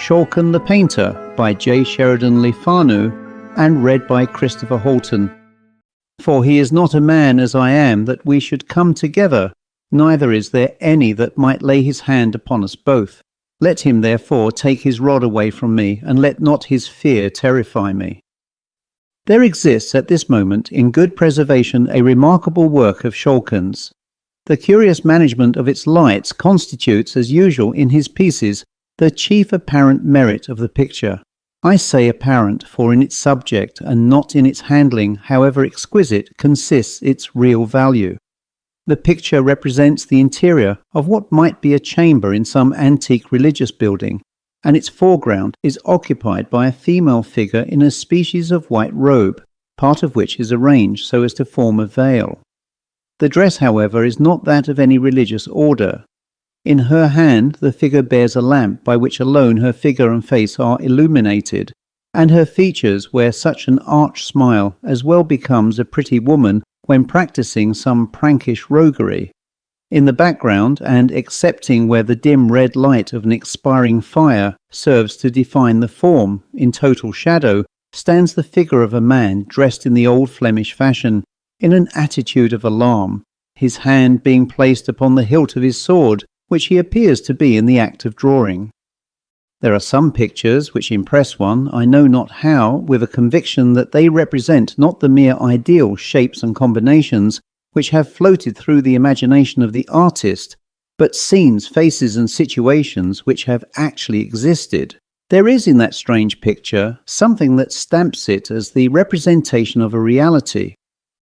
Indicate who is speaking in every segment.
Speaker 1: Schalken the Painter by J.Sheridan Le Fanu and read by Christopher Halton. For he is not a man as I am, that we should come together, neither is there any that might lay his hand upon us both. Let him therefore take his rod away from me, and let not his fear terrify me. There exists at this moment in good preservation a remarkable work of Schalken's. The curious management of its lights constitutes, as usual in his pieces, the chief apparent merit of the picture. I say apparent, for in its subject, and not in its handling, however exquisite, consists its real value. The picture represents the interior of what might be a chamber in some antique religious building, and its foreground is occupied by a female figure in a species of white robe, part of which is arranged so as to form a veil. The dress, however, is not that of any religious order. In her hand the figure bears a lamp by which alone her figure and face are illuminated, and her features wear such an arch smile as well becomes a pretty woman when practising some prankish roguery. In the background, and excepting where the dim red light of an expiring fire serves to define the form, in total shadow, stands the figure of a man dressed in the old Flemish fashion, in an attitude of alarm, his hand being placed upon the hilt of his sword, which he appears to be in the act of drawing. There are some pictures which impress one, I know not how, with a conviction that they represent not the mere ideal shapes and combinations which have floated through the imagination of the artist, but scenes, faces and situations which have actually existed. There is in that strange picture something that stamps it as the representation of a reality.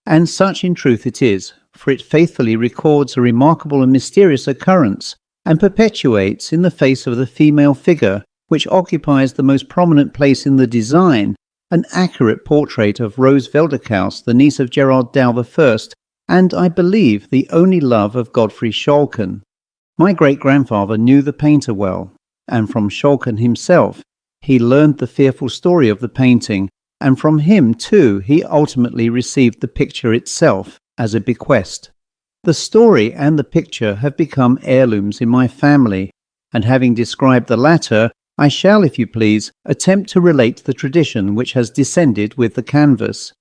Speaker 1: And such in truth it is, for it faithfully records a remarkable and mysterious occurrence, and perpetuates in the face of the female figure, which occupies the most prominent place in the design, an accurate portrait of Rose Velderkaust, the niece of Gerard Douw I, and, I believe, the only love of Godfried Schalken. My great-grandfather knew the painter well, and from Schalken himself he learned the fearful story of the painting, and from him, too, he ultimately received the picture itself as a bequest. The story and the picture have become heirlooms in my family, and having described the latter, I shall, if you please, attempt to relate the tradition which has descended with the canvas.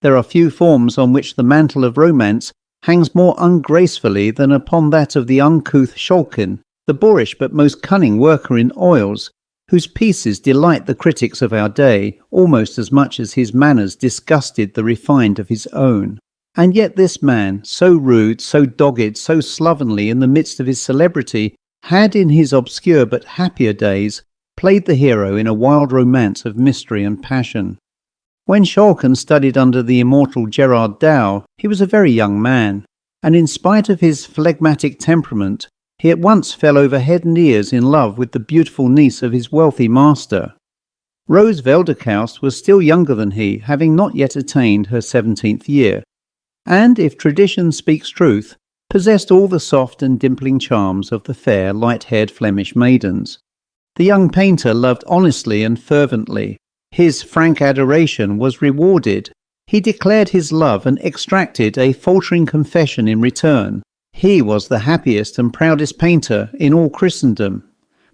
Speaker 1: There are few forms on which the mantle of romance hangs more ungracefully than upon that of the uncouth Schalken, the boorish but most cunning worker in oils, whose pieces delight the critics of our day almost as much as his manners disgusted the refined of his own. And yet this man, so rude, so dogged, so slovenly in the midst of his celebrity, had in his obscure but happier days played the hero in a wild romance of mystery and passion. When Schalken studied under the immortal Gerard Douw, he was a very young man, and in spite of his phlegmatic temperament, he at once fell over head and ears in love with the beautiful niece of his wealthy master. Rose Velderkaust was still younger than he, having not yet attained her 17th year, and, if tradition speaks truth, possessed all the soft and dimpling charms of the fair, light-haired Flemish maidens. The young painter loved honestly and fervently. His frank adoration was rewarded. He declared his love and extracted a faltering confession in return. He was the happiest and proudest painter in all Christendom.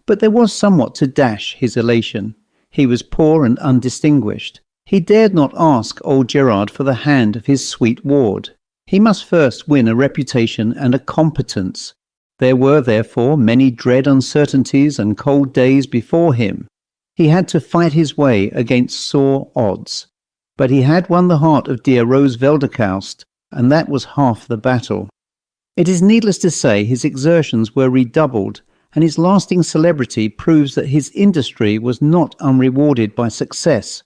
Speaker 1: But there was somewhat to dash his elation. He was poor and undistinguished. He dared not ask old Gerard for the hand of his sweet ward. He must first win a reputation and a competence. There were, therefore, many dread uncertainties and cold days before him. He had to fight his way against sore odds. But he had won the heart of dear Rose Velderkaust, and that was half the battle. It is needless to say his exertions were redoubled, and his lasting celebrity proves that his industry was not unrewarded by success.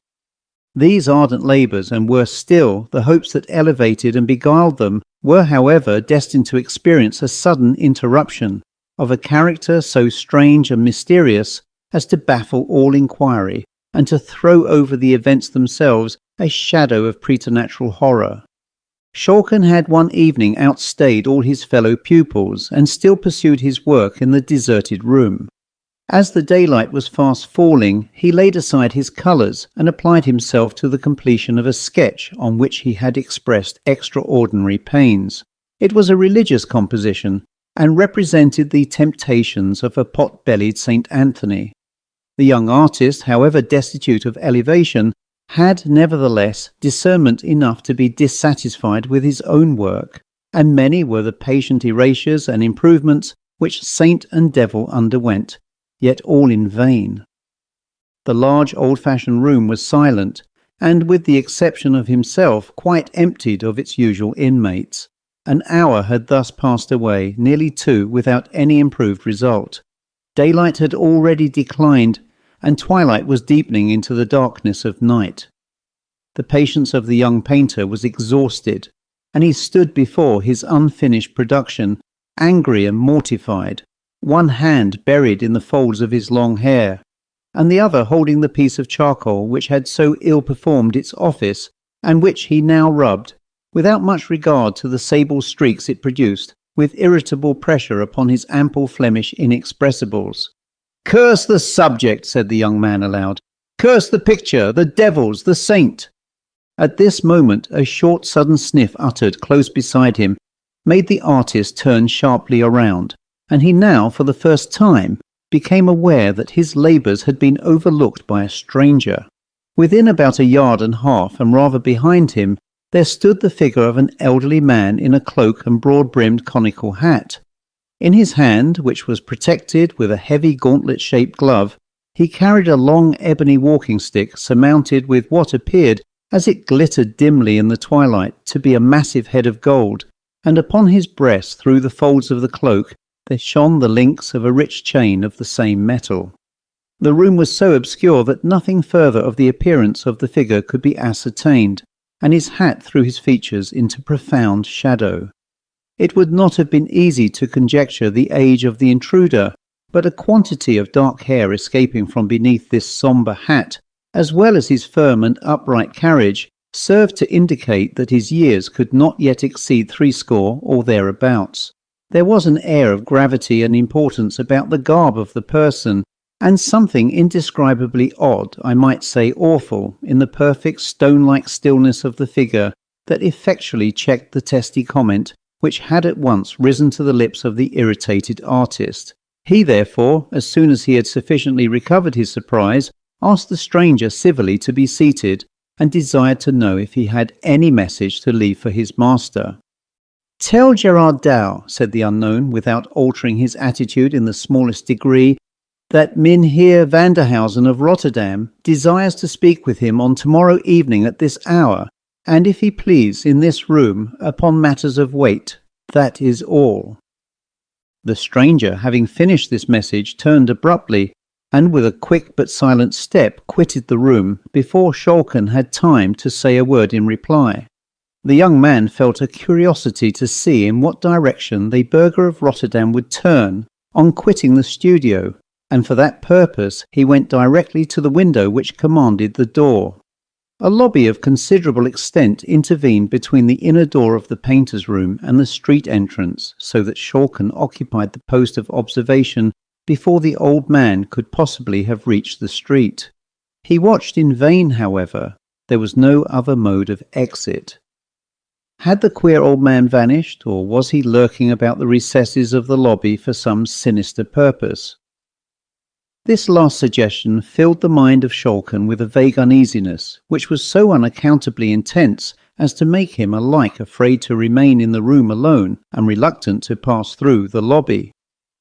Speaker 1: These ardent labours, and worse still, the hopes that elevated and beguiled them, were, however, destined to experience a sudden interruption of a character so strange and mysterious as to baffle all inquiry, and to throw over the events themselves a shadow of preternatural horror. Schalken had one evening outstayed all his fellow pupils, and still pursued his work in the deserted room. As the daylight was fast falling, he laid aside his colours and applied himself to the completion of a sketch on which he had expressed extraordinary pains. It was a religious composition, and represented the temptations of a pot-bellied St. Anthony. The young artist, however destitute of elevation, had nevertheless discernment enough to be dissatisfied with his own work, and many were the patient erasures and improvements which saint and devil underwent, yet all in vain. The large old-fashioned room was silent, and with the exception of himself quite emptied of its usual inmates. An hour had thus passed away, nearly 2, without any improved result. Daylight had already declined, and twilight was deepening into the darkness of night. The patience of the young painter was exhausted, and he stood before his unfinished production, angry and mortified, one hand buried in the folds of his long hair, and the other holding the piece of charcoal which had so ill performed its office, and which he now rubbed, without much regard to the sable streaks it produced, with irritable pressure upon his ample Flemish inexpressibles. "Curse the subject," said the young man aloud. "Curse the picture, the devils, the saint." At this moment a short sudden sniff uttered close beside him made the artist turn sharply around, and he now, for the first time, became aware that his labours had been overlooked by a stranger. Within about 1.5 yards, and rather behind him, there stood the figure of an elderly man in a cloak and broad-brimmed conical hat. In his hand, which was protected with a heavy gauntlet-shaped glove, he carried a long ebony walking stick surmounted with what appeared, as it glittered dimly in the twilight, to be a massive head of gold, and upon his breast, through the folds of the cloak, there shone the links of a rich chain of the same metal. The room was so obscure that nothing further of the appearance of the figure could be ascertained, and his hat threw his features into profound shadow. It would not have been easy to conjecture the age of the intruder, but a quantity of dark hair escaping from beneath this sombre hat, as well as his firm and upright carriage, served to indicate that his years could not yet exceed 60 or thereabouts. There was an air of gravity and importance about the garb of the person, and something indescribably odd, I might say awful, in the perfect stone-like stillness of the figure that effectually checked the testy comment which had at once risen to the lips of the irritated artist. He therefore, as soon as he had sufficiently recovered his surprise, asked the stranger civilly to be seated, and desired to know if he had any message to leave for his master. "Tell Gerard Douw," said the unknown, without altering his attitude in the smallest degree, "that Mynheer Vanderhausen of Rotterdam desires to speak with him on tomorrow evening at this hour, and if he please in this room, upon matters of weight. That is all." The stranger, having finished this message, turned abruptly, and with a quick but silent step quitted the room before Schalken had time to say a word in reply. The young man felt a curiosity to see in what direction the burgher of Rotterdam would turn on quitting the studio, and for that purpose he went directly to the window which commanded the door. A lobby of considerable extent intervened between the inner door of the painter's room and the street entrance, so that Schalken occupied the post of observation before the old man could possibly have reached the street. He watched in vain, however. There was no other mode of exit. Had the queer old man vanished, or was he lurking about the recesses of the lobby for some sinister purpose? This last suggestion filled the mind of Schalken with a vague uneasiness, which was so unaccountably intense as to make him alike afraid to remain in the room alone and reluctant to pass through the lobby.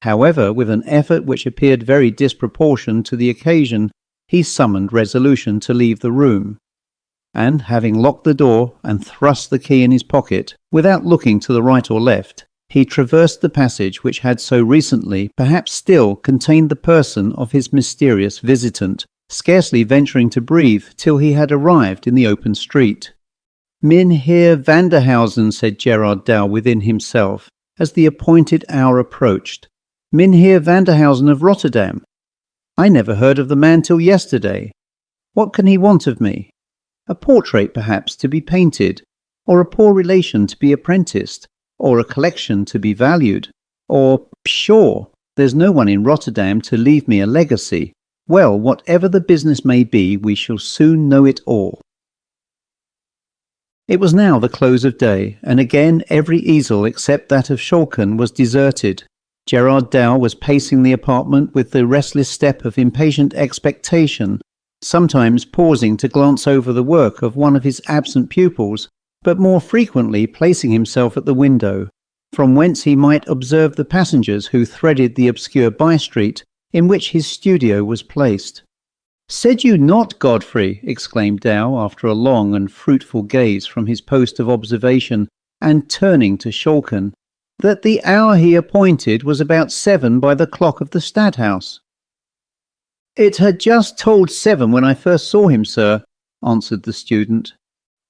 Speaker 1: However, with an effort which appeared very disproportioned to the occasion, he summoned resolution to leave the room, and, having locked the door and thrust the key in his pocket, without looking to the right or left, he traversed the passage which had so recently, perhaps still, contained the person of his mysterious visitant, scarcely venturing to breathe till he had arrived in the open street. "Mynheer Vanderhausen," said Gerard Douw within himself, as the appointed hour approached. "Mynheer Vanderhausen of Rotterdam. I never heard of the man till yesterday. What can he want of me? A portrait, perhaps, to be painted, or a poor relation to be apprenticed, or a collection to be valued, or, pshaw, there's no one in Rotterdam to leave me a legacy. Well, whatever the business may be, we shall soon know it all." It was now the close of day, and again every easel except that of Schalken was deserted. Gerard Douw was pacing the apartment with the restless step of impatient expectation, sometimes pausing to glance over the work of one of his absent pupils, but more frequently placing himself at the window, from whence he might observe the passengers who threaded the obscure by-street in which his studio was placed. "Said you not, Godfrey," exclaimed Douw after a long and fruitful gaze from his post of observation, and turning to Schalken, "that the hour he appointed was about 7 by the clock of the Stadthouse?" "It had just tolled 7 when I first saw him, sir," answered the student.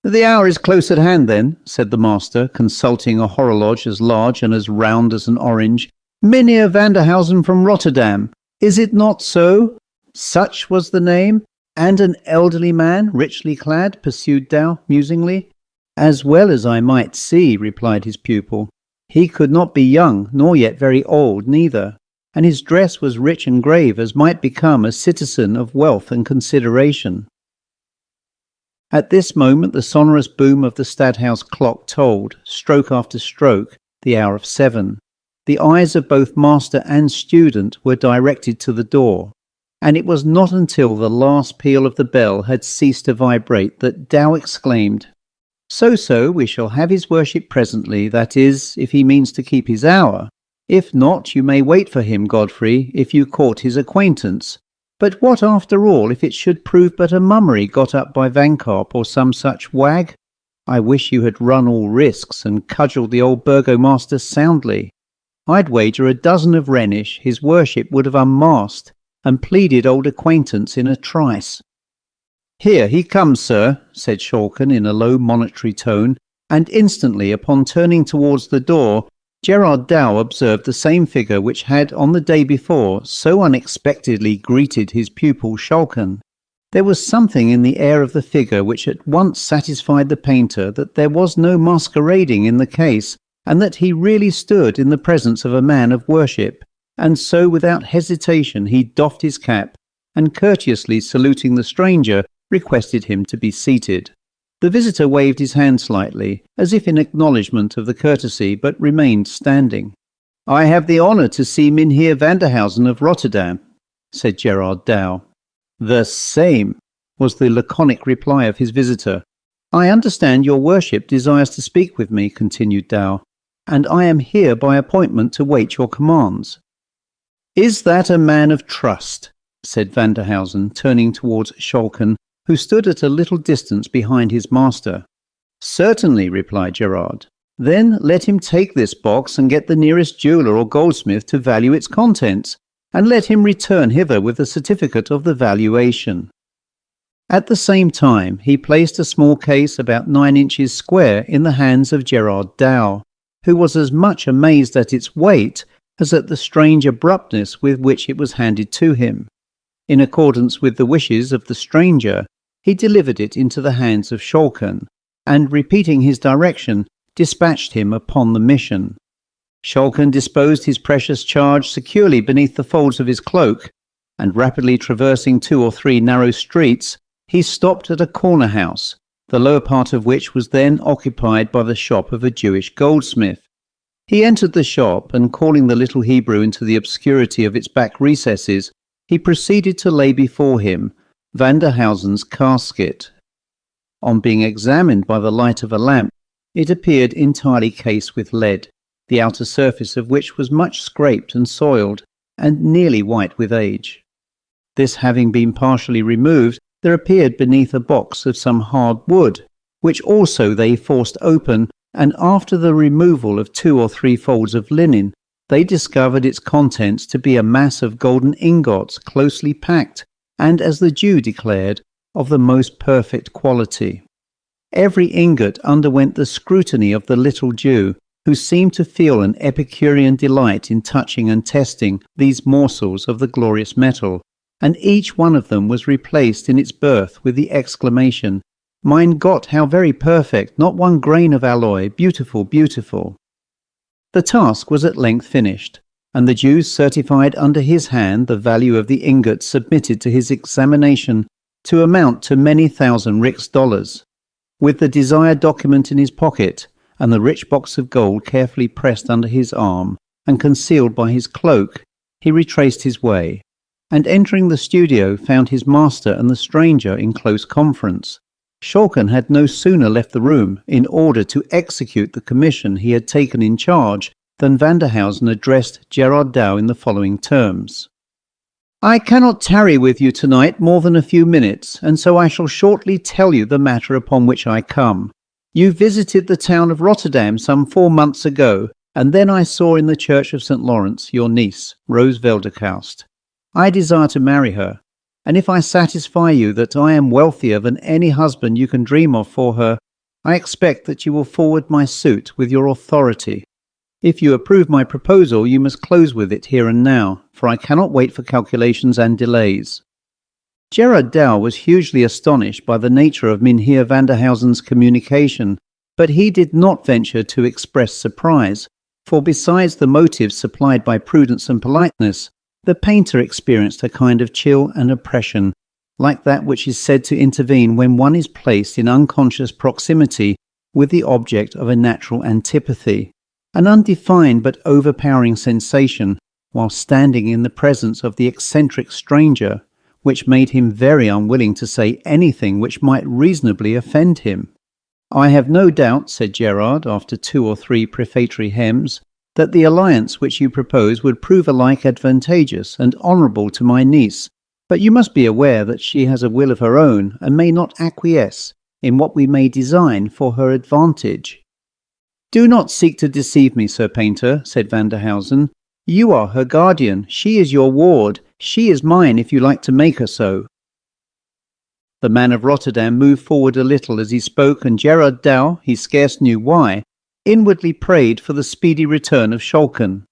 Speaker 1: "The hour is close at hand, then," said the master, consulting a horologe as large and as round as an orange. "Mynheer Vanderhausen from Rotterdam. Is it not so? Such was the name, and an elderly man, richly clad," pursued Douw musingly. "As well as I might see," replied his pupil. "He could not be young, nor yet very old neither, and his dress was rich and grave as might become a citizen of wealth and consideration." At this moment the sonorous boom of the Stadthouse clock tolled, stroke after stroke, the hour of 7. The eyes of both master and student were directed to the door, and it was not until the last peal of the bell had ceased to vibrate that Douw exclaimed, So, we shall have his worship presently, that is, if he means to keep his hour. If not, you may wait for him, Godfrey, if you court his acquaintance. But what, after all, if it should prove but a mummery got up by Vankarp or some such wag? I wish you had run all risks and cudgelled the old burgomaster soundly. I'd wager a dozen of Rhenish his worship would have unmasked and pleaded old acquaintance in a trice. "Here he comes, sir," said Schalken in a low monitory tone, and instantly, upon turning towards the door, Gerard Douw observed the same figure which had on the day before so unexpectedly greeted his pupil Schalken. There was something in the air of the figure which at once satisfied the painter that there was no masquerading in the case, and that he really stood in the presence of a man of worship, and so without hesitation he doffed his cap, and courteously saluting the stranger, requested him to be seated. The visitor waved his hand slightly, as if in acknowledgment of the courtesy, but remained standing. "I have the honour to see Mynheer Vanderhausen of Rotterdam," said Gerard Douw. "The same," was the laconic reply of his visitor. "I understand your worship desires to speak with me," continued Douw, "and I am here by appointment to wait your commands." "Is that a man of trust?" said Vanderhausen, turning towards Schalken, who stood at a little distance behind his master. "Certainly," replied Gerard. "Then let him take this box and get the nearest jeweller or goldsmith to value its contents, and let him return hither with a certificate of the valuation." At the same time he placed a small case about 9 inches square in the hands of Gerard Douw, who was as much amazed at its weight as at the strange abruptness with which it was handed to him. In accordance with the wishes of the stranger, he delivered it into the hands of Schalken, and, repeating his direction, dispatched him upon the mission. Schalken disposed his precious charge securely beneath the folds of his cloak, and rapidly traversing 2 or 3 narrow streets, he stopped at a corner house, the lower part of which was then occupied by the shop of a Jewish goldsmith. He entered the shop, and calling the little Hebrew into the obscurity of its back recesses, he proceeded to lay before him Vanderhausen's casket. On being examined by the light of a lamp, it appeared entirely cased with lead, the outer surface of which was much scraped and soiled, and nearly white with age. This having been partially removed, there appeared beneath a box of some hard wood, which also they forced open, and after the removal of 2 or 3 folds of linen, they discovered its contents to be a mass of golden ingots closely packed, and, as the Jew declared, of the most perfect quality. Every ingot underwent the scrutiny of the little Jew, who seemed to feel an Epicurean delight in touching and testing these morsels of the glorious metal, and each one of them was replaced in its berth with the exclamation, "Mein Gott, how very perfect, not one grain of alloy, beautiful, beautiful." The task was at length finished, and the Jew certified under his hand the value of the ingots submitted to his examination to amount to many thousand rix dollars. With the desired document in his pocket, and the rich box of gold carefully pressed under his arm, and concealed by his cloak, he retraced his way, and entering the studio found his master and the stranger in close conference. Schalken had no sooner left the room in order to execute the commission he had taken in charge than Vanderhausen addressed Gerard Douw in the following terms. "I cannot tarry with you tonight more than a few minutes, and so I shall shortly tell you the matter upon which I come. You visited the town of Rotterdam some 4 months ago, and then I saw in the church of St. Lawrence your niece, Rose Velderkaust. I desire to marry her, and if I satisfy you that I am wealthier than any husband you can dream of for her, I expect that you will forward my suit with your authority. If you approve my proposal, you must close with it here and now, for I cannot wait for calculations and delays." Gerard Douw was hugely astonished by the nature of Mynheer Vanderhausen's communication, but he did not venture to express surprise, for besides the motives supplied by prudence and politeness, the painter experienced a kind of chill and oppression, like that which is said to intervene when one is placed in unconscious proximity with the object of a natural antipathy. An undefined but overpowering sensation while standing in the presence of the eccentric stranger, which made him very unwilling to say anything which might reasonably offend him. "I have no doubt," said Gerard, after 2 or 3 prefatory hems, "that the alliance which you propose would prove alike advantageous and honourable to my niece, but you must be aware that she has a will of her own and may not acquiesce in what we may design for her advantage." "Do not seek to deceive me, Sir Painter," said Vanderhausen. "You are her guardian, she is your ward, she is mine if you like to make her so." The man of Rotterdam moved forward a little as he spoke, and Gerard Douw, he scarce knew why, inwardly prayed for the speedy return of Schalken.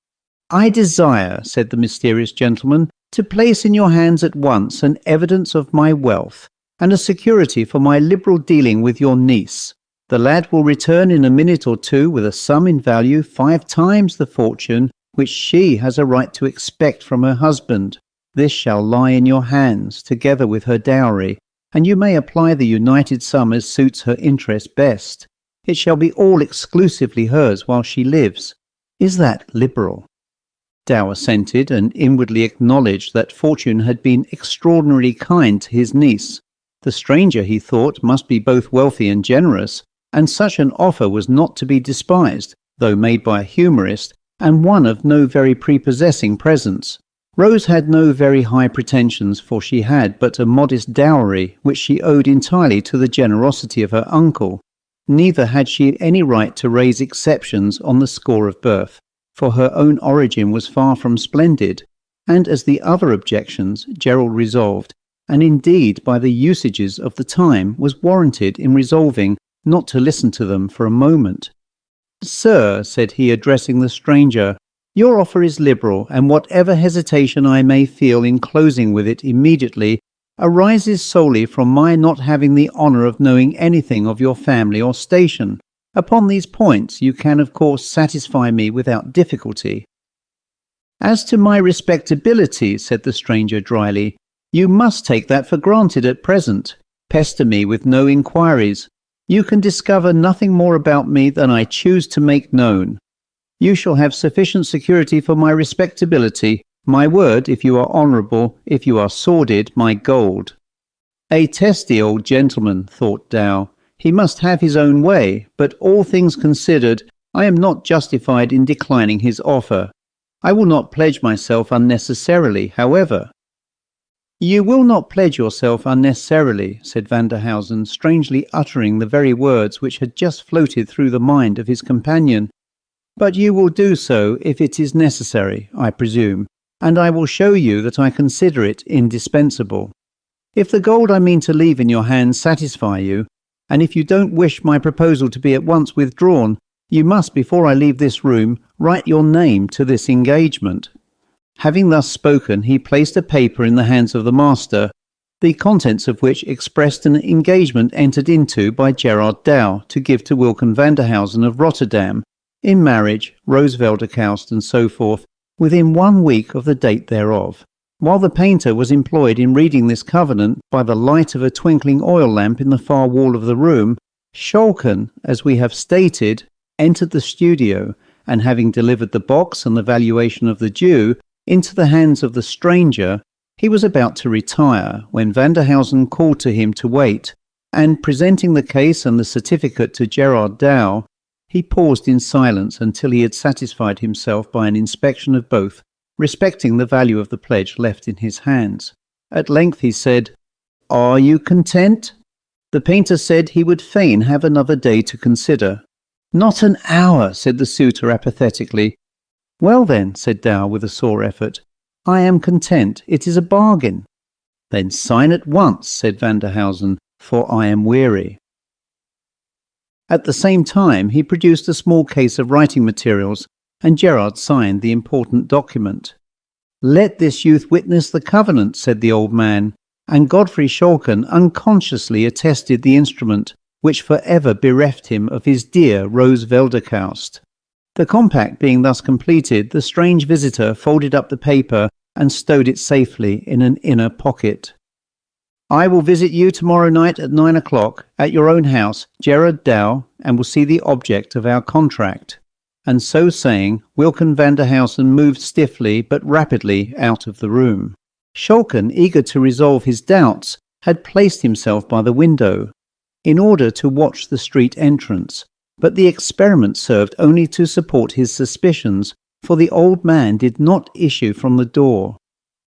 Speaker 1: "I desire," said the mysterious gentleman, "to place in your hands at once an evidence of my wealth, and a security for my liberal dealing with your niece. The lad will return in a minute or 2 with a sum in value 5 times the fortune which she has a right to expect from her husband. This shall lie in your hands, together with her dowry, and you may apply the united sum as suits her interest best. It shall be all exclusively hers while she lives. Is that liberal?" Douw assented, and inwardly acknowledged that fortune had been extraordinarily kind to his niece. The stranger, he thought, must be both wealthy and generous, and such an offer was not to be despised, though made by a humorist, and one of no very prepossessing presence. Rose had no very high pretensions, for she had but a modest dowry, which she owed entirely to the generosity of her uncle. Neither had she any right to raise exceptions on the score of birth, for her own origin was far from splendid, and as the other objections, Gerald resolved, and indeed by the usages of the time was warranted in resolving not to listen to them for a moment. "Sir," said he, addressing the stranger, "your offer is liberal, and whatever hesitation I may feel in closing with it immediately arises solely from my not having the honour of knowing anything of your family or station. Upon these points you can of course satisfy me without difficulty." "As to my respectability," said the stranger dryly, "you must take that for granted at present. Pester me with no inquiries. You can discover nothing more about me than I choose to make known. You shall have sufficient security for my respectability, my word if you are honourable, if you are sordid, my gold." A testy old gentleman, thought Douw. He must have his own way, but all things considered, I am not justified in declining his offer. I will not pledge myself unnecessarily, however. "You will not pledge yourself unnecessarily," said Vanderhausen, strangely uttering the very words which had just floated through the mind of his companion. "But you will do so if it is necessary, I presume, and I will show you that I consider it indispensable. If the gold I mean to leave in your hands satisfy you, and if you don't wish my proposal to be at once withdrawn, you must, before I leave this room, write your name to this engagement." Having thus spoken, he placed a paper in the hands of the master, the contents of which expressed an engagement entered into by Gerard Douw to give to Wilken Vanderhausen of Rotterdam, in marriage, Rose Velderkaust, and so forth, within 1 week of the date thereof. While the painter was employed in reading this covenant by the light of a twinkling oil lamp in the far wall of the room, Schalken, as we have stated, entered the studio, and having delivered the box and the valuation of the Jew into the hands of the stranger, he was about to retire when Vanderhausen called to him to wait, and presenting the case and the certificate to Gerard Douw, he paused in silence until he had satisfied himself by an inspection of both, respecting the value of the pledge left in his hands. At length he said, "Are you content?" The painter said he would fain have another day to consider. "Not an hour," said the suitor apathetically. "Well then," said Douw with a sore effort, "I am content. It is a bargain." "Then sign at once," said Vanderhausen, "for I am weary." At the same time he produced a small case of writing materials, and Gerard signed the important document. "Let this youth witness the covenant," said the old man, and Godfried Schalken unconsciously attested the instrument which forever bereft him of his dear Rose Velderkaust. The compact being thus completed, the strange visitor folded up the paper and stowed it safely in an inner pocket. "I will visit you tomorrow night at 9 o'clock at your own house, Gerard Douw, and will see the object of our contract." And so saying, Wilken Vanderhausen moved stiffly but rapidly out of the room. Schalken, eager to resolve his doubts, had placed himself by the window in order to watch the street entrance, but the experiment served only to support his suspicions, for the old man did not issue from the door.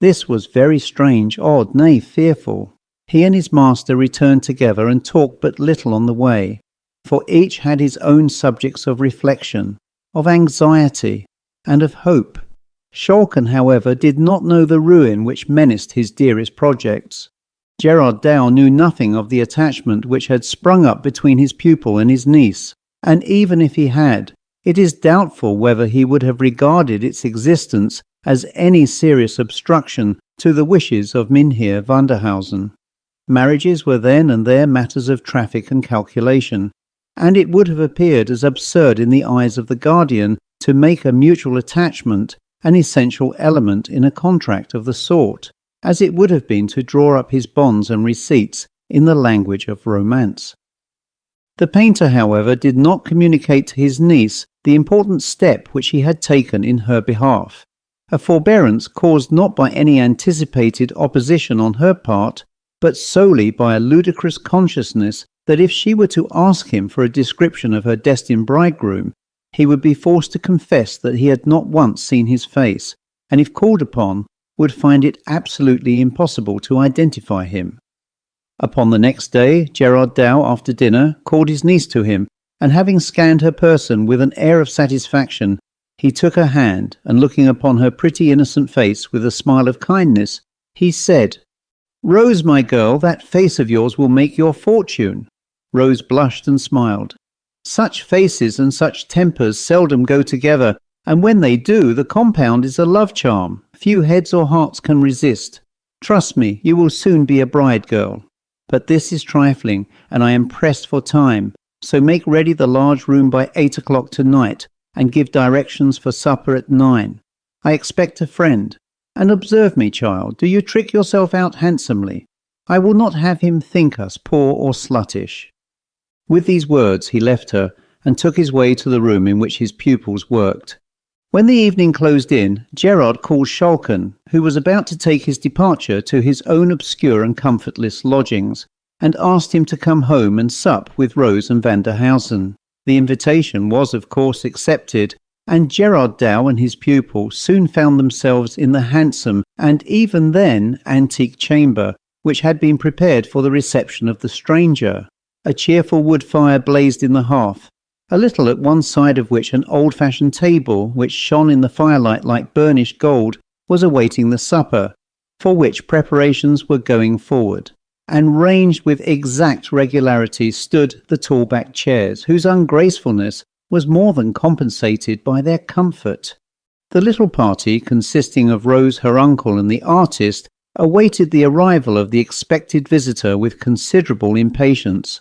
Speaker 1: This was very strange, odd, nay, fearful. He and his master returned together and talked but little on the way, for each had his own subjects of reflection, of anxiety, and of hope. Schalken, however, did not know the ruin which menaced his dearest projects. Gerard Douw knew nothing of the attachment which had sprung up between his pupil and his niece, and even if he had, it is doubtful whether he would have regarded its existence as any serious obstruction to the wishes of Mynheer Vanderhausen. Marriages were then and there matters of traffic and calculation, and it would have appeared as absurd in the eyes of the guardian to make a mutual attachment an essential element in a contract of the sort, as it would have been to draw up his bonds and receipts in the language of romance. The painter, however, did not communicate to his niece the important step which he had taken in her behalf, a forbearance caused not by any anticipated opposition on her part, but solely by a ludicrous consciousness that if she were to ask him for a description of her destined bridegroom, he would be forced to confess that he had not once seen his face, and if called upon, would find it absolutely impossible to identify him. Upon the next day, Gerard Douw, after dinner, called his niece to him, and having scanned her person with an air of satisfaction, he took her hand, and looking upon her pretty innocent face with a smile of kindness, he said, "Rose, my girl, that face of yours will make your fortune." Rose blushed and smiled. Such faces and such tempers seldom go together, and when they do, the compound is a love charm. Few heads or hearts can resist. Trust me, you will soon be a bride, girl. But this is trifling, and I am pressed for time, so make ready the large room by 8 o'clock tonight, and give directions for supper at 9. I expect a friend. And observe me, child, do you trick yourself out handsomely. I will not have him think us poor or sluttish." With these words he left her, and took his way to the room in which his pupils worked. When the evening closed in, Gerard called Schalken, who was about to take his departure to his own obscure and comfortless lodgings, and asked him to come home and sup with Rose and Vanderhausen. The invitation was, of course, accepted, and Gerard Douw and his pupil soon found themselves in the handsome and even then antique chamber, which had been prepared for the reception of the stranger. A cheerful wood fire blazed in the hearth, a little at one side of which an old-fashioned table, which shone in the firelight like burnished gold, was awaiting the supper, for which preparations were going forward. And ranged with exact regularity stood the tall-backed chairs, whose ungracefulness was more than compensated by their comfort. The little party, consisting of Rose, her uncle, and the artist, awaited the arrival of the expected visitor with considerable impatience.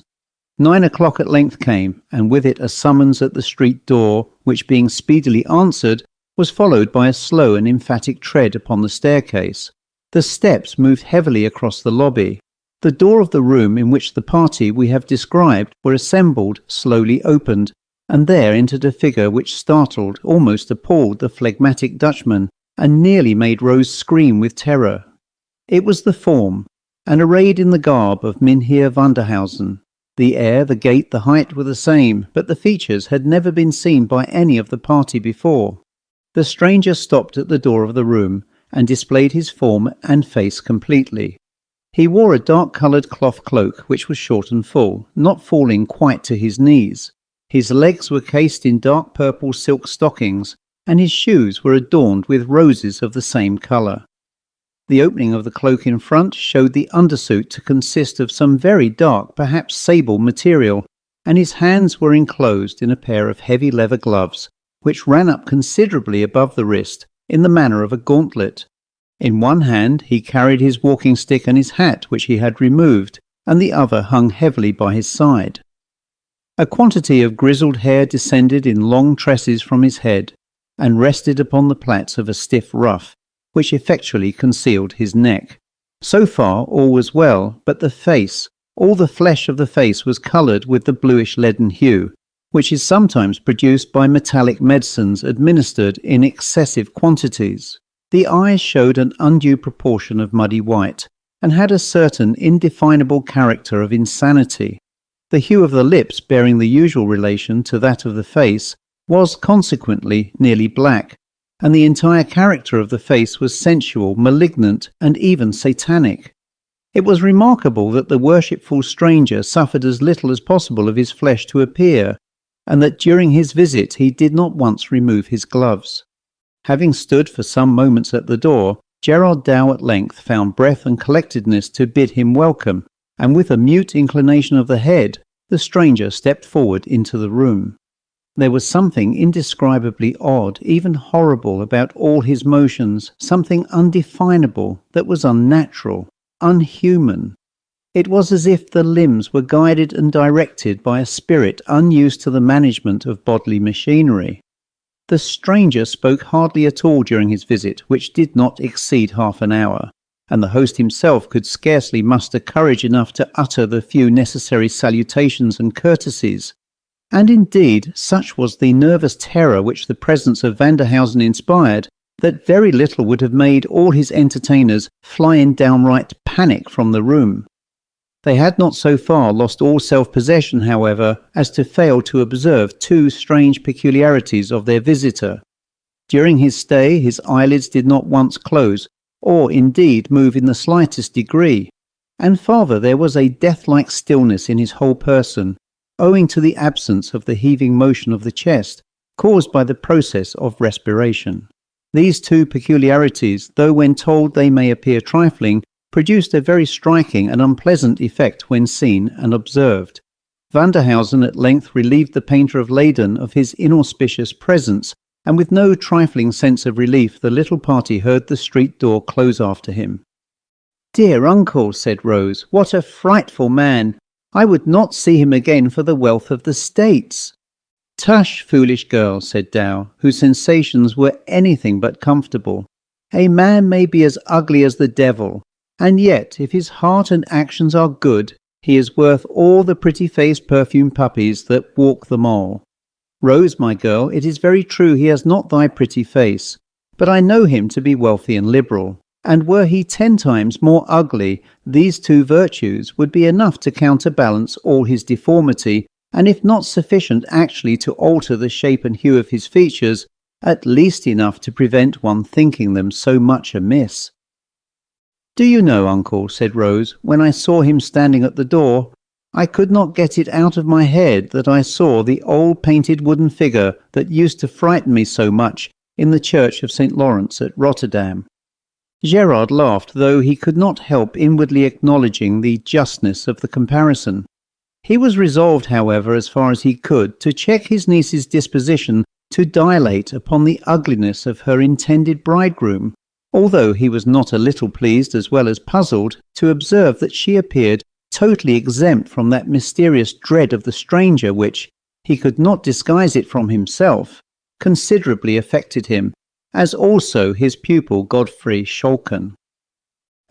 Speaker 1: 9 o'clock at length came, and with it a summons at the street door, which being speedily answered, was followed by a slow and emphatic tread upon the staircase. The steps moved heavily across the lobby. The door of the room in which the party we have described were assembled slowly opened, and there entered a figure which startled, almost appalled the phlegmatic Dutchman, and nearly made Rose scream with terror. It was the form, and arrayed in the garb of Mynheer Vanderhausen. The air, the gait, the height were the same, but the features had never been seen by any of the party before. The stranger stopped at the door of the room, and displayed his form and face completely. He wore a dark-coloured cloth cloak which was short and full, not falling quite to his knees. His legs were cased in dark purple silk stockings, and his shoes were adorned with roses of the same colour. The opening of the cloak in front showed the undersuit to consist of some very dark, perhaps sable material, and his hands were enclosed in a pair of heavy leather gloves, which ran up considerably above the wrist, in the manner of a gauntlet. In one hand he carried his walking stick and his hat, which he had removed, and the other hung heavily by his side. A quantity of grizzled hair descended in long tresses from his head, and rested upon the plaits of a stiff ruff, which effectually concealed his neck. So far all was well, but the face, all the flesh of the face was coloured with the bluish leaden hue, which is sometimes produced by metallic medicines administered in excessive quantities. The eyes showed an undue proportion of muddy white, and had a certain indefinable character of insanity. The hue of the lips, bearing the usual relation to that of the face, was consequently nearly black, and the entire character of the face was sensual, malignant, and even satanic. It was remarkable that the worshipful stranger suffered as little as possible of his flesh to appear, and that during his visit he did not once remove his gloves. Having stood for some moments at the door, Gerard Douw at length found breath and collectedness to bid him welcome, and with a mute inclination of the head, the stranger stepped forward into the room. There was something indescribably odd, even horrible, about all his motions, something undefinable that was unnatural, unhuman. It was as if the limbs were guided and directed by a spirit unused to the management of bodily machinery. The stranger spoke hardly at all during his visit, which did not exceed half an hour, and the host himself could scarcely muster courage enough to utter the few necessary salutations and courtesies. And indeed, such was the nervous terror which the presence of Vanderhausen inspired, that very little would have made all his entertainers fly in downright panic from the room. They had not so far lost all self-possession, however, as to fail to observe two strange peculiarities of their visitor. During his stay, his eyelids did not once close, or indeed move in the slightest degree, and farther, there was a death-like stillness in his whole person, owing to the absence of the heaving motion of the chest, caused by the process of respiration. These two peculiarities, though when told they may appear trifling, produced a very striking and unpleasant effect when seen and observed. Vanderhausen at length relieved the painter of Leyden of his inauspicious presence, and with no trifling sense of relief the little party heard the street door close after him. "Dear uncle," said Rose, "what a frightful man! I would not see him again for the wealth of the States." "Tush, foolish girl," said Douw, whose sensations were anything but comfortable. "A man may be as ugly as the devil, and yet, if his heart and actions are good, he is worth all the pretty-faced perfumed puppies that walk the mole. Rose, my girl, it is very true he has not thy pretty face, but I know him to be wealthy and liberal, and were he 10 times more ugly, these two virtues would be enough to counterbalance all his deformity, and if not sufficient actually to alter the shape and hue of his features, at least enough to prevent one thinking them so much amiss." "Do you know, uncle," said Rose, "when I saw him standing at the door, I could not get it out of my head that I saw the old painted wooden figure that used to frighten me so much in the church of St. Lawrence at Rotterdam." Gerard laughed, though he could not help inwardly acknowledging the justness of the comparison. He was resolved, however, as far as he could, to check his niece's disposition to dilate upon the ugliness of her intended bridegroom, although he was not a little pleased as well as puzzled to observe that she appeared totally exempt from that mysterious dread of the stranger which, he could not disguise it from himself, considerably affected him, as also his pupil Godfried Schalken.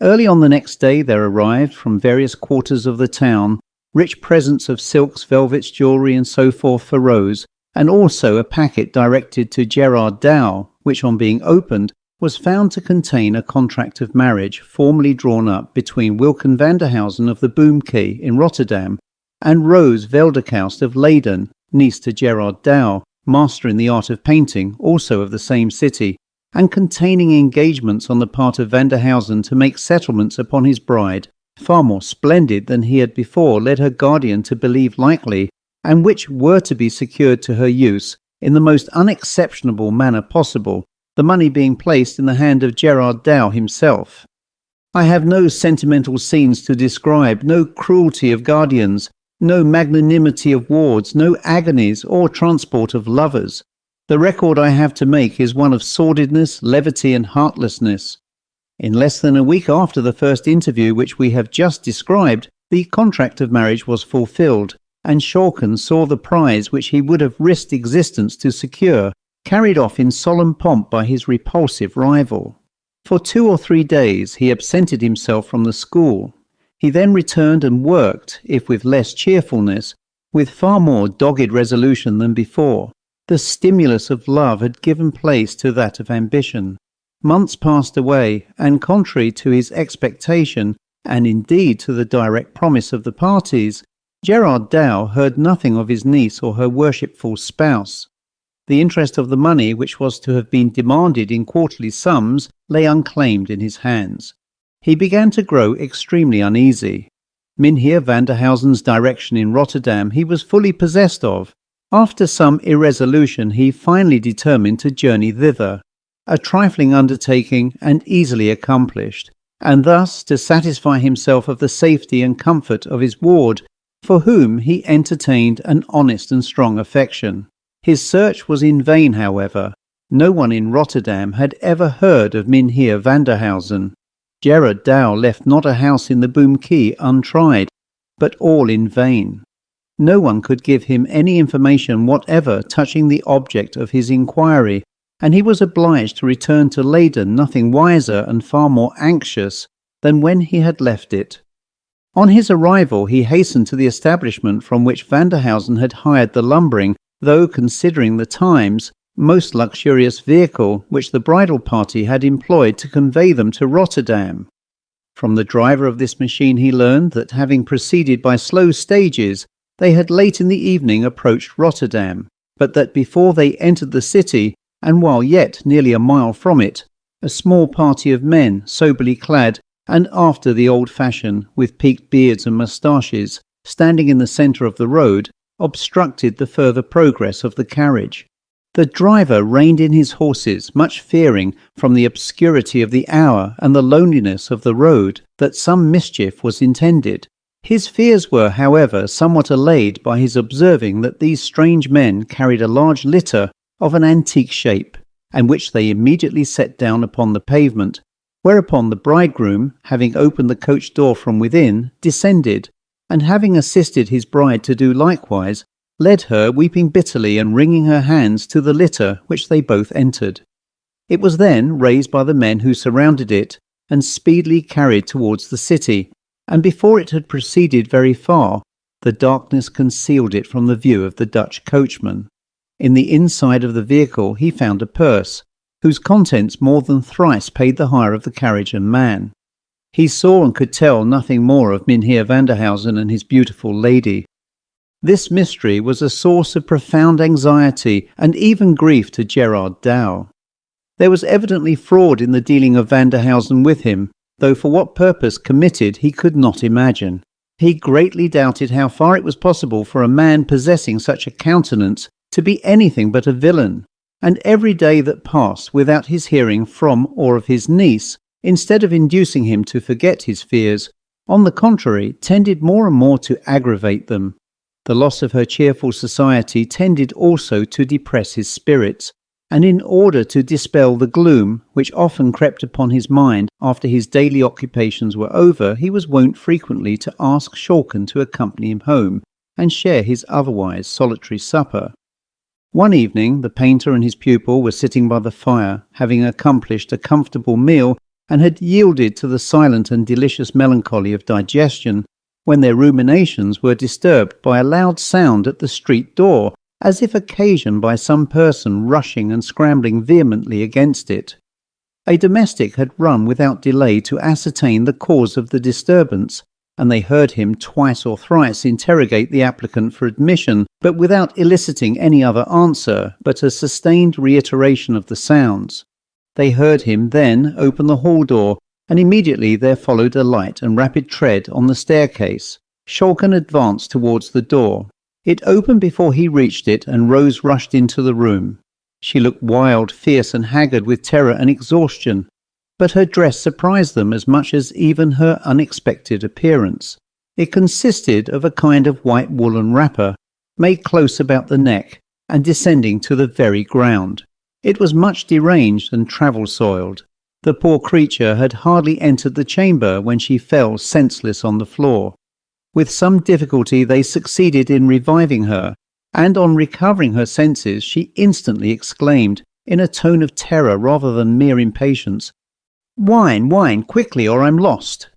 Speaker 1: Early on the next day there arrived from various quarters of the town rich presents of silks, velvets, jewellery, and so forth for Rose, and also a packet directed to Gerard Douw, which on being opened was found to contain a contract of marriage formally drawn up between Wilken Vanderhausen of the Boom Key in Rotterdam and Rose Velderkaust of Leyden, niece to Gerard Douw, master in the art of painting, also of the same city, and containing engagements on the part of Vanderhausen to make settlements upon his bride, far more splendid than he had before led her guardian to believe likely, and which were to be secured to her use in the most unexceptionable manner possible, the money being placed in the hand of Gerard Douw himself. I have no sentimental scenes to describe, no cruelty of guardians, no magnanimity of wards, no agonies or transport of lovers. The record I have to make is one of sordidness, levity and heartlessness. In less than a week after the first interview which we have just described, the contract of marriage was fulfilled, and Schalken saw the prize which he would have risked existence to secure, carried off in solemn pomp by his repulsive rival. For 2 or 3 days he absented himself from the school. He then returned and worked, if with less cheerfulness, with far more dogged resolution than before. The stimulus of love had given place to that of ambition. Months passed away, and contrary to his expectation, and indeed to the direct promise of the parties, Gerard Douw heard nothing of his niece or her worshipful spouse. The interest of the money, which was to have been demanded in quarterly sums, lay unclaimed in his hands. He began to grow extremely uneasy. Mynheer Vanderhausen's direction in Rotterdam he was fully possessed of. After some irresolution he finally determined to journey thither, a trifling undertaking and easily accomplished, and thus to satisfy himself of the safety and comfort of his ward, for whom he entertained an honest and strong affection. His search was in vain, however. No one in Rotterdam had ever heard of Mynheer Vanderhausen. Gerard Douw left not a house in the Boom Key untried, but all in vain. No one could give him any information whatever touching the object of his inquiry, and he was obliged to return to Leyden nothing wiser and far more anxious than when he had left it. On his arrival he hastened to the establishment from which Vanderhausen had hired the lumbering, though, considering the times, most luxurious vehicle which the bridal party had employed to convey them to Rotterdam. From the driver of this machine he learned that, having proceeded by slow stages, they had late in the evening approached Rotterdam, but that before they entered the city, and while yet nearly a mile from it, a small party of men, soberly clad, and after the old fashion, with peaked beards and moustaches, standing in the centre of the road, obstructed the further progress of the carriage. The driver reined in his horses, much fearing, from the obscurity of the hour and the loneliness of the road, that some mischief was intended. His fears were, however, somewhat allayed by his observing that these strange men carried a large litter of an antique shape, and which they immediately set down upon the pavement, whereupon the bridegroom, having opened the coach door from within, descended, and having assisted his bride to do likewise, led her, weeping bitterly and wringing her hands, to the litter which they both entered. It was then raised by the men who surrounded it, and speedily carried towards the city, and before it had proceeded very far, the darkness concealed it from the view of the Dutch coachman. In the inside of the vehicle he found a purse, whose contents more than thrice paid the hire of the carriage and man. He saw and could tell nothing more of Mynheer Vanderhausen and his beautiful lady. This mystery was a source of profound anxiety and even grief to Gerard Douw. There was evidently fraud in the dealing of Vanderhausen with him, though for what purpose committed he could not imagine. He greatly doubted how far it was possible for a man possessing such a countenance to be anything but a villain, and every day that passed without his hearing from or of his niece, instead of inducing him to forget his fears, on the contrary, tended more and more to aggravate them. The loss of her cheerful society tended also to depress his spirits, and in order to dispel the gloom which often crept upon his mind after his daily occupations were over, he was wont frequently to ask Schalken to accompany him home and share his otherwise solitary supper. One evening the painter and his pupil were sitting by the fire, having accomplished a comfortable meal and had yielded to the silent and delicious melancholy of digestion, when their ruminations were disturbed by a loud sound at the street door, as if occasioned by some person rushing and scrambling vehemently against it. A domestic had run without delay to ascertain the cause of the disturbance, and they heard him twice or thrice interrogate the applicant for admission, but without eliciting any other answer but a sustained reiteration of the sounds. They heard him then open the hall door, and immediately there followed a light and rapid tread on the staircase. Schalken advanced towards the door. It opened before he reached it, and Rose rushed into the room. She looked wild, fierce and haggard with terror and exhaustion, but her dress surprised them as much as even her unexpected appearance. It consisted of a kind of white woolen wrapper, made close about the neck and descending to the very ground. It was much deranged and travel-soiled. The poor creature had hardly entered the chamber when she fell senseless on the floor. With some difficulty they succeeded in reviving her, and on recovering her senses she instantly exclaimed, in a tone of terror rather than mere impatience, "Wine, wine, quickly, or I'm lost!"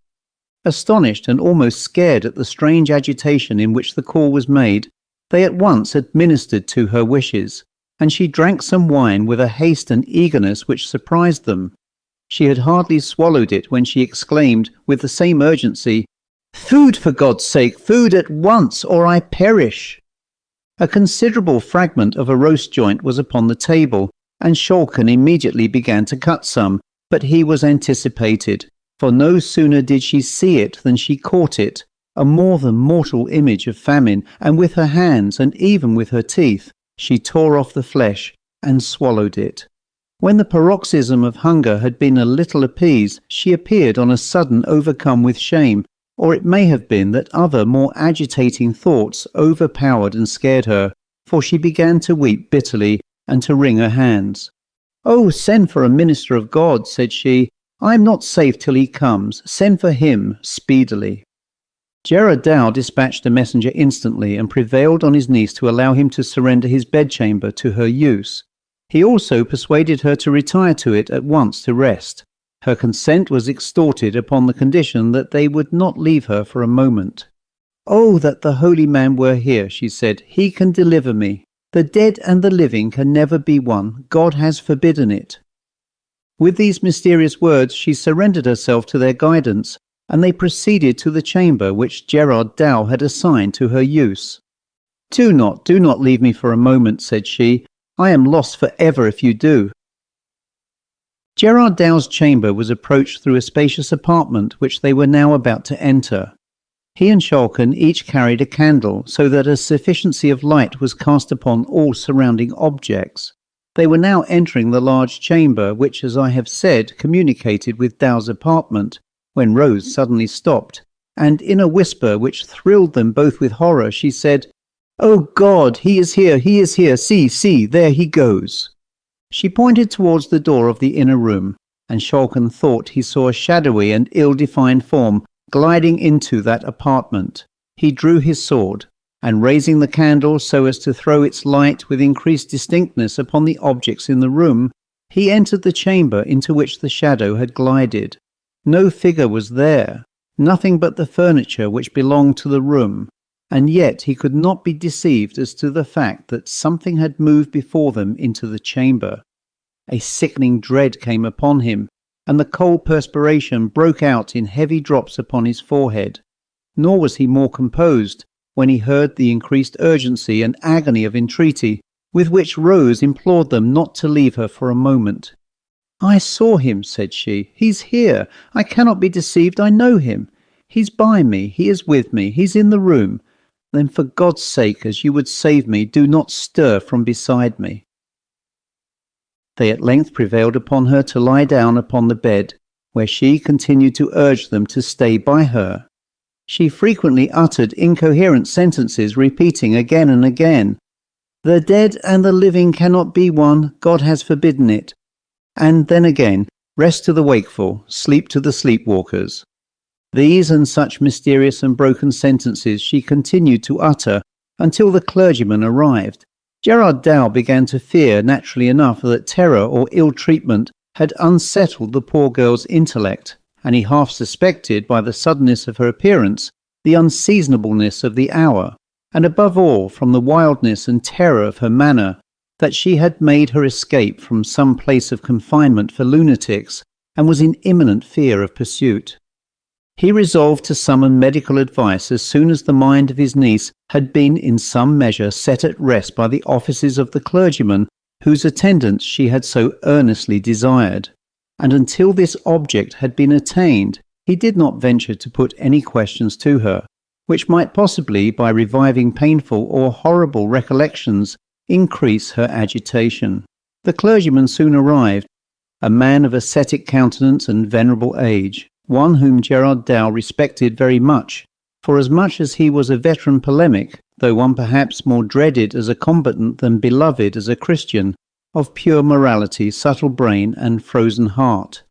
Speaker 1: Astonished and almost scared at the strange agitation in which the call was made, they at once administered to her wishes, and she drank some wine with a haste and eagerness which surprised them. She had hardly swallowed it when she exclaimed, with the same urgency, "Food, for God's sake, food at once, or I perish!" A considerable fragment of a roast joint was upon the table, and Schalken immediately began to cut some, but he was anticipated, for no sooner did she see it than she caught it, a more than mortal image of famine, and with her hands, and even with her teeth, she tore off the flesh and swallowed it. When the paroxysm of hunger had been a little appeased, she appeared on a sudden overcome with shame, or it may have been that other more agitating thoughts overpowered and scared her, for she began to weep bitterly and to wring her hands. "Oh, send for a minister of God," said she. "I am not safe till he comes. Send for him speedily." Gerard Douw dispatched a messenger instantly and prevailed on his niece to allow him to surrender his bedchamber to her use. He also persuaded her to retire to it at once to rest. Her consent was extorted upon the condition that they would not leave her for a moment. "Oh, that the holy man were here," she said. "He can deliver me. The dead and the living can never be one. God has forbidden it." With these mysterious words she surrendered herself to their guidance, and they proceeded to the chamber which Gerard Douw had assigned to her use. Do not leave me for a moment," said she. "I am lost for ever if you do." Gerard Douw's chamber was approached through a spacious apartment which they were now about to enter. He and Schalken each carried a candle, so that a sufficiency of light was cast upon all surrounding objects. They were now entering the large chamber which, as I have said, communicated with Douw's apartment, when Rose suddenly stopped, and in a whisper which thrilled them both with horror, she said, "Oh God, he is here, see, there he goes." She pointed towards the door of the inner room, and Schalken thought he saw a shadowy and ill-defined form gliding into that apartment. He drew his sword, and raising the candle so as to throw its light with increased distinctness upon the objects in the room, he entered the chamber into which the shadow had glided. No figure was there, nothing but the furniture which belonged to the room, and yet he could not be deceived as to the fact that something had moved before them into the chamber. A sickening dread came upon him, and the cold perspiration broke out in heavy drops upon his forehead. Nor was he more composed when he heard the increased urgency and agony of entreaty with which Rose implored them not to leave her for a moment. "I saw him," said she. "He's here. I cannot be deceived. I know him. He's by me. He is with me. He's in the room. Then for God's sake, as you would save me, do not stir from beside me." They at length prevailed upon her to lie down upon the bed, where she continued to urge them to stay by her. She frequently uttered incoherent sentences, repeating again and again, "The dead and the living cannot be one. God has forbidden it." And then again, "Rest to the wakeful, sleep to the sleepwalkers." These and such mysterious and broken sentences she continued to utter until the clergyman arrived. Gerard Douw began to fear, naturally enough, that terror or ill treatment had unsettled the poor girl's intellect, and he half suspected, by the suddenness of her appearance, the unseasonableness of the hour. and above all from the wildness and terror of her manner, that she had made her escape from some place of confinement for lunatics and was in imminent fear of pursuit. He resolved to summon medical advice as soon as the mind of his niece had been in some measure set at rest by the offices of the clergyman whose attendance she had so earnestly desired, and until this object had been attained, he did not venture to put any questions to her, which might possibly, by reviving painful or horrible recollections, increase her agitation. The clergyman soon arrived, a man of ascetic countenance and venerable age, one whom Gerard Douw respected very much, for as much as he was a veteran polemic, though one perhaps more dreaded as a combatant than beloved as a Christian, of pure morality, subtle brain, and frozen heart.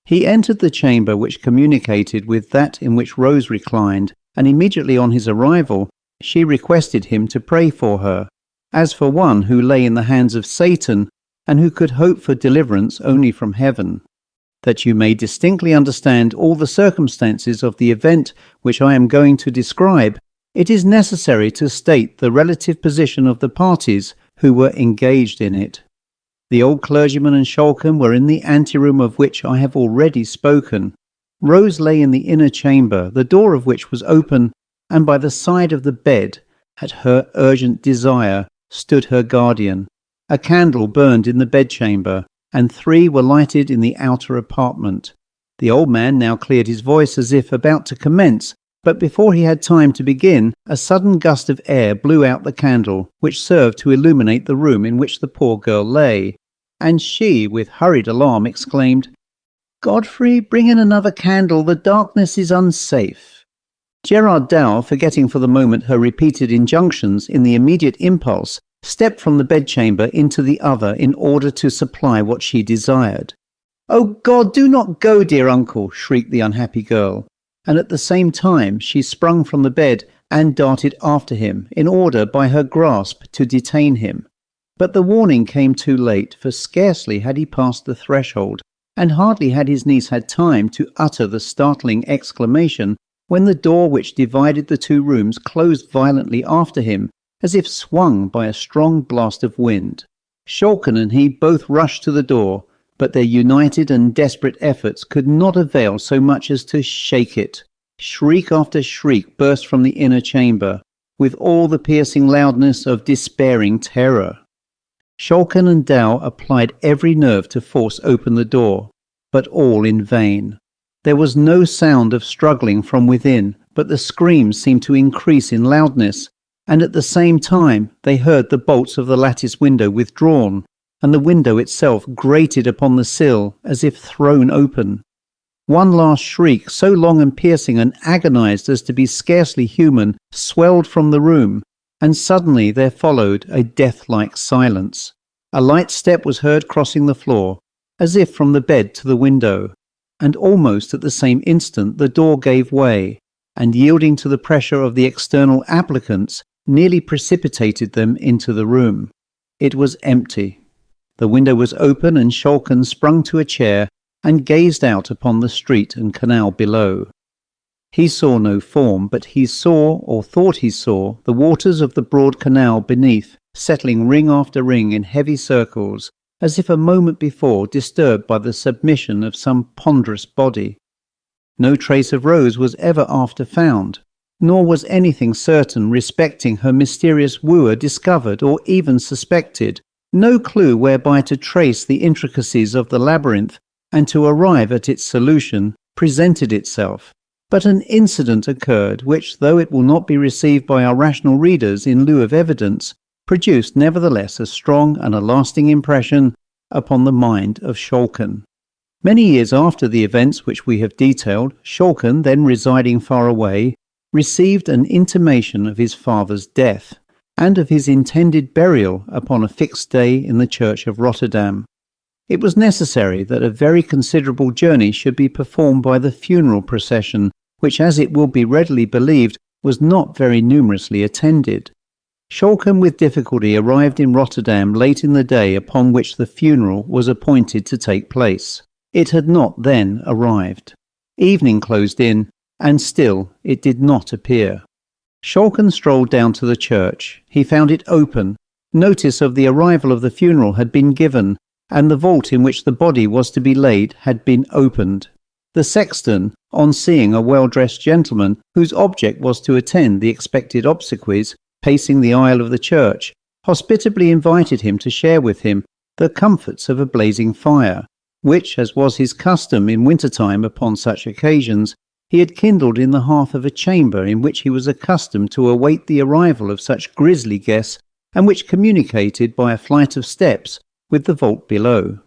Speaker 1: He entered the chamber which communicated with that in which Rose reclined, and immediately on his arrival, she requested him to pray for her, as for one who lay in the hands of Satan, and who could hope for deliverance only from heaven. That you may distinctly understand all the circumstances of the event which I am going to describe, it is necessary to state the relative position of the parties who were engaged in it. The old clergyman and Schalken were in the anteroom of which I have already spoken. Rose lay in the inner chamber, the door of which was open, and by the side of the bed, at her urgent desire, stood her guardian. A candle burned in the bedchamber, and 3 were lighted in the outer apartment. The old man now cleared his voice as if about to commence, but before he had time to begin, a sudden gust of air blew out the candle, which served to illuminate the room in which the poor girl lay, and she, with hurried alarm, exclaimed, "Godfrey, bring in another candle, the darkness is unsafe." Gerard Douw, forgetting for the moment her repeated injunctions in the immediate impulse, stepped from the bedchamber into the other in order to supply what she desired. "Oh God, do not go, dear uncle!" shrieked the unhappy girl, and at the same time she sprung from the bed and darted after him, in order by her grasp to detain him. But the warning came too late, for scarcely had he passed the threshold, and hardly had his niece had time to utter the startling exclamation, when the door which divided the 2 rooms closed violently after him, as if swung by a strong blast of wind. Schalken and he both rushed to the door, but their united and desperate efforts could not avail so much as to shake it. Shriek after shriek burst from the inner chamber, with all the piercing loudness of despairing terror. Schalken and Douw applied every nerve to force open the door, but all in vain. There was no sound of struggling from within, but the screams seemed to increase in loudness, and at the same time they heard the bolts of the lattice window withdrawn, and the window itself grated upon the sill as if thrown open. One last shriek, so long and piercing and agonized as to be scarcely human, swelled from the room, and suddenly there followed a death-like silence. A light step was heard crossing the floor, as if from the bed to the window, and almost at the same instant the door gave way, and yielding to the pressure of the external applicants, nearly precipitated them into the room. It was empty. The window was open, and Schalken sprung to a chair and gazed out upon the street and canal below. He saw no form, but he saw, or thought he saw, the waters of the broad canal beneath, settling ring after ring in heavy circles, as if a moment before disturbed by the submission of some ponderous body. No trace of Rose was ever after found, nor was anything certain respecting her mysterious wooer discovered or even suspected. No clue whereby to trace the intricacies of the labyrinth and to arrive at its solution presented itself. But an incident occurred which, though it will not be received by our rational readers in lieu of evidence, produced nevertheless a strong and a lasting impression upon the mind of Schalken. Many years after the events which we have detailed, Schalken, then residing far away, received an intimation of his father's death, and of his intended burial upon a fixed day in the church of Rotterdam. It was necessary that a very considerable journey should be performed by the funeral procession, which, as it will be readily believed, was not very numerously attended. Schalken with difficulty arrived in Rotterdam late in the day upon which the funeral was appointed to take place. It had not then arrived. Evening closed in, and still it did not appear. Schalken strolled down to the church. He found it open. Notice of the arrival of the funeral had been given, and the vault in which the body was to be laid had been opened. The sexton, on seeing a well-dressed gentleman whose object was to attend the expected obsequies, pacing the aisle of the church, hospitably invited him to share with him the comforts of a blazing fire, which, as was his custom in winter-time upon such occasions, he had kindled in the hearth of a chamber in which he was accustomed to await the arrival of such grisly guests, and which communicated by a flight of steps with the vault below.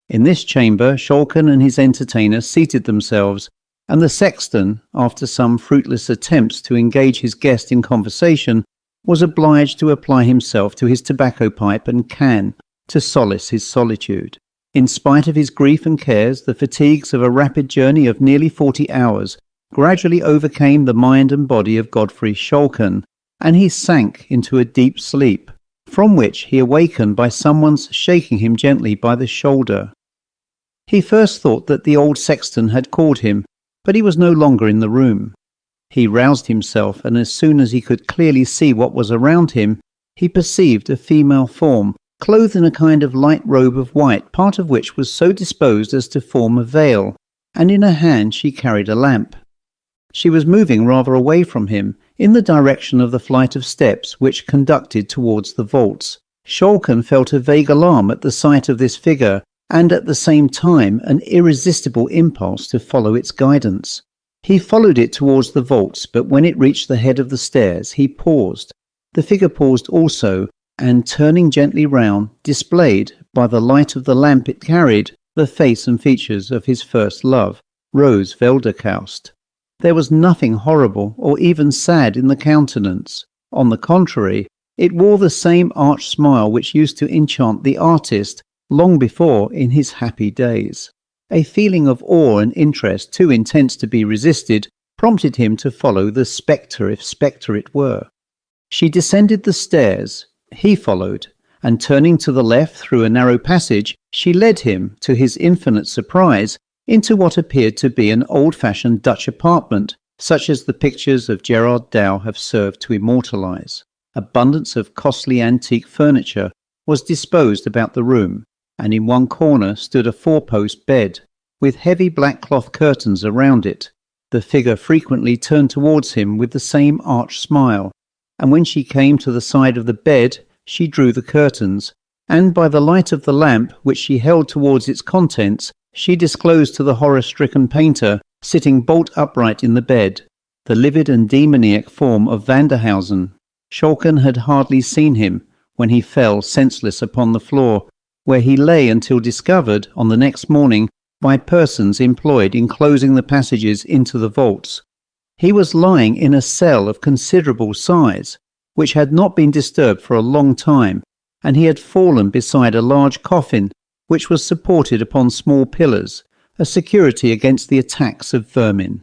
Speaker 1: In this chamber Schalken and his entertainer seated themselves, and the sexton, after some fruitless attempts to engage his guest in conversation, was obliged to apply himself to his tobacco pipe and can to solace his solitude. In spite of his grief and cares, the fatigues of a rapid journey of nearly 40 hours gradually overcame the mind and body of Godfried Schalken, and he sank into a deep sleep, from which he awakened by someone's shaking him gently by the shoulder. He first thought that the old sexton had called him, but he was no longer in the room. He roused himself, and as soon as he could clearly see what was around him, he perceived a female form, clothed in a kind of light robe of white, part of which was so disposed as to form a veil, and in her hand she carried a lamp. She was moving rather away from him, in the direction of the flight of steps which conducted towards the vaults. Schalken felt a vague alarm at the sight of this figure, and at the same time an irresistible impulse to follow its guidance. He followed it towards the vaults, but when it reached the head of the stairs, he paused. The figure paused also, and turning gently round, displayed, by the light of the lamp it carried, the face and features of his first love, Rose Velderkaust. There was nothing horrible or even sad in the countenance. On the contrary, it wore the same arch smile which used to enchant the artist long before in his happy days. A feeling of awe and interest too intense to be resisted prompted him to follow the spectre, if spectre it were. She descended the stairs. He followed, and turning to the left through a narrow passage, she led him, to his infinite surprise, into what appeared to be an old-fashioned Dutch apartment, such as the pictures of Gerard Douw have served to immortalize. Abundance of costly antique furniture was disposed about the room, and in one corner stood a four-post bed, with heavy black cloth curtains around it. The figure frequently turned towards him with the same arch smile, and when she came to the side of the bed, she drew the curtains, and by the light of the lamp which she held towards its contents, she disclosed to the horror-stricken painter, sitting bolt upright in the bed, the livid and demoniac form of Vanderhausen. Schalken had hardly seen him when he fell senseless upon the floor, where he lay until discovered on the next morning by persons employed in closing the passages into the vaults. He was lying in a cell of considerable size, which had not been disturbed for a long time, and he had fallen beside a large coffin, which was supported upon small pillars, a security against the attacks of vermin.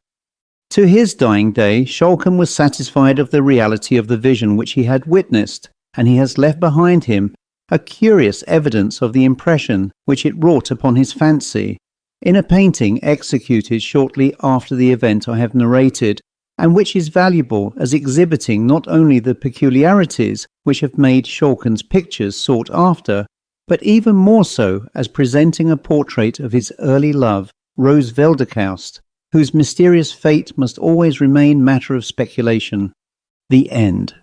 Speaker 1: To his dying day, Schalken was satisfied of the reality of the vision which he had witnessed, and he has left behind him a curious evidence of the impression which it wrought upon his fancy, in a painting executed shortly after the event I have narrated, and which is valuable as exhibiting not only the peculiarities which have made Schalken's pictures sought after, but even more so as presenting a portrait of his early love, Rose Velderkaust, whose mysterious fate must always remain matter of speculation. The end.